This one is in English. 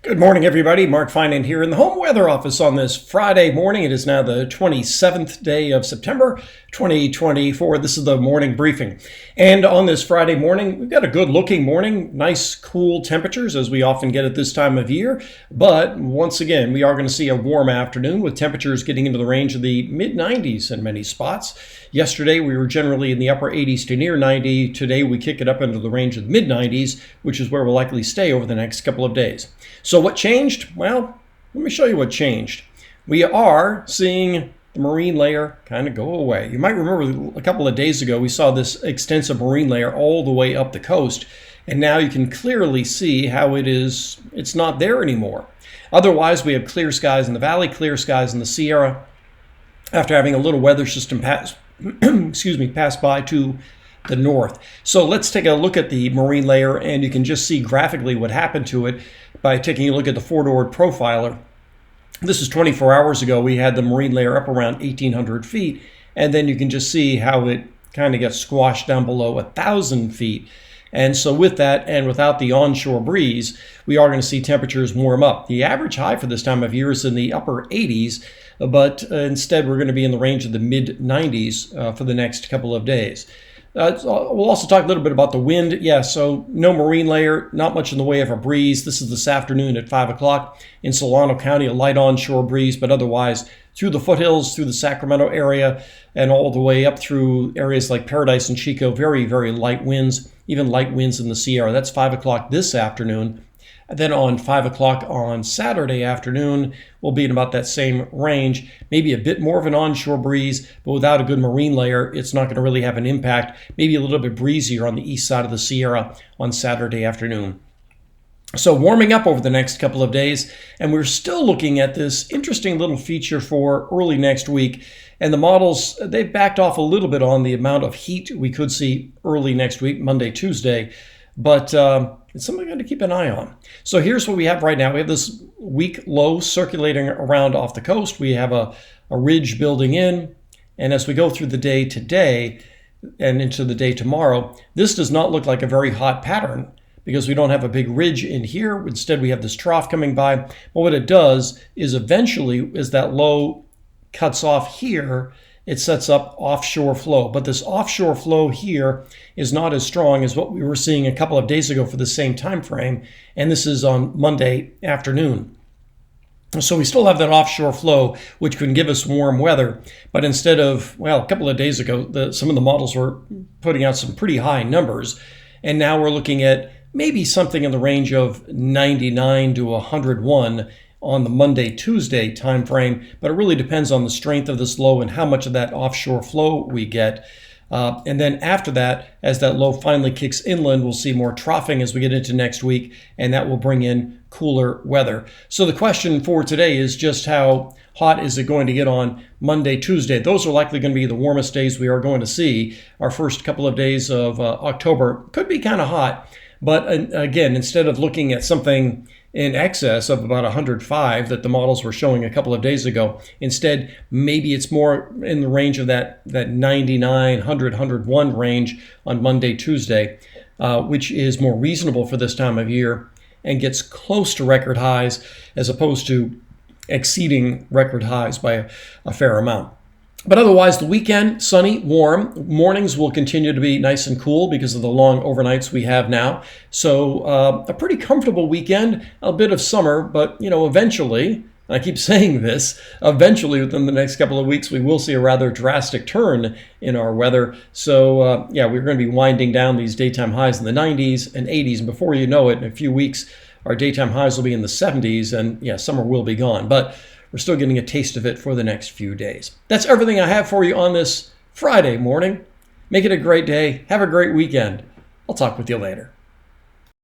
Good morning, everybody. Mark Finan here in the home weather office on this Friday morning. It is now the 27th day of September, 2024. This is the morning briefing. And on this Friday morning, we've got a good looking morning, nice cool temperatures as we often get at this time of year. But once again, we are going to see a warm afternoon with temperatures getting into the range of the mid 90s in many spots. Yesterday, we were generally in the upper 80s to near 90. Today, we kick it up into the range of the mid 90s, which is where we'll likely stay over the next couple of days. So what changed? Well, let me show you what changed. We are seeing the marine layer kind of go away. You might remember a couple of days ago, we saw this extensive marine layer all the way up the coast. And now you can clearly see how it's not there anymore. Otherwise, we have clear skies in the valley, clear skies in the Sierra, after having a little weather system pass by to the north. So let's take a look at the marine layer, and you can just see graphically what happened to it by taking a look at the Fort Ord profiler. This is 24 hours ago. We had the marine layer up around 1,800 feet, and then you can just see how it kind of gets squashed down below 1,000 feet. And so with that, and without the onshore breeze, we are going to see temperatures warm up. The average high for this time of year is in the upper 80s, but instead we're going to be in the range of the mid 90s for the next couple of days. We'll also talk a little bit about the wind. Yeah, so no marine layer, not much in the way of a breeze. This is this afternoon at 5 o'clock in Solano County, a light onshore breeze, but otherwise through the foothills, through the Sacramento area, and all the way up through areas like Paradise and Chico, very, very light winds, even light winds in the Sierra. That's 5 o'clock this afternoon. And then on 5 o'clock on Saturday afternoon, we'll be in about that same range, maybe a bit more of an onshore breeze, but without a good marine layer, it's not going to really have an impact. Maybe a little bit breezier on the east side of the Sierra on Saturday afternoon. So warming up over the next couple of days, and we're still looking at this interesting little feature for early next week. And the models, they've backed off a little bit on the amount of heat we could see early next week, Monday, Tuesday, but it's something we're going to keep an eye on. So here's what we have right now. We have this weak low circulating around off the coast. We have a ridge building in, and as we go through the day today and into the day tomorrow, this does not look like a very hot pattern, because we don't have a big ridge in here. Instead, we have this trough coming by. But what it does is eventually, as that low cuts off here, it sets up offshore flow. But this offshore flow here is not as strong as what we were seeing a couple of days ago for the same time frame. And this is on Monday afternoon. So we still have that offshore flow, which can give us warm weather. But instead of, well, a couple of days ago, some of the models were putting out some pretty high numbers. And now we're looking at maybe something in the range of 99 to 101 on the Monday, Tuesday time frame, but it really depends on the strength of this low and how much of that offshore flow we get. And then after that, as that low finally kicks inland, we'll see more troughing as we get into next week, and that will bring in cooler weather. So the question for today is just how hot is it going to get on Monday, Tuesday? Those are likely going to be the warmest days we are going to see. Our first couple of days of October could be kind of hot. But again, instead of looking at something in excess of about 105 that the models were showing a couple of days ago, instead, maybe it's more in the range of that 99, 100, 101 range on Monday, Tuesday, which is more reasonable for this time of year and gets close to record highs as opposed to exceeding record highs by a fair amount. But otherwise, the weekend, sunny, warm. Mornings will continue to be nice and cool because of the long overnights we have now. So a pretty comfortable weekend, a bit of summer, but eventually, I keep saying this, eventually within the next couple of weeks, we will see a rather drastic turn in our weather. So we're going to be winding down these daytime highs in the 90s and 80s. And before you know it, in a few weeks, our daytime highs will be in the 70s, and summer will be gone. But we're still getting a taste of it for the next few days. That's everything I have for you on this Friday morning. Make it a great day. Have a great weekend. I'll talk with you later.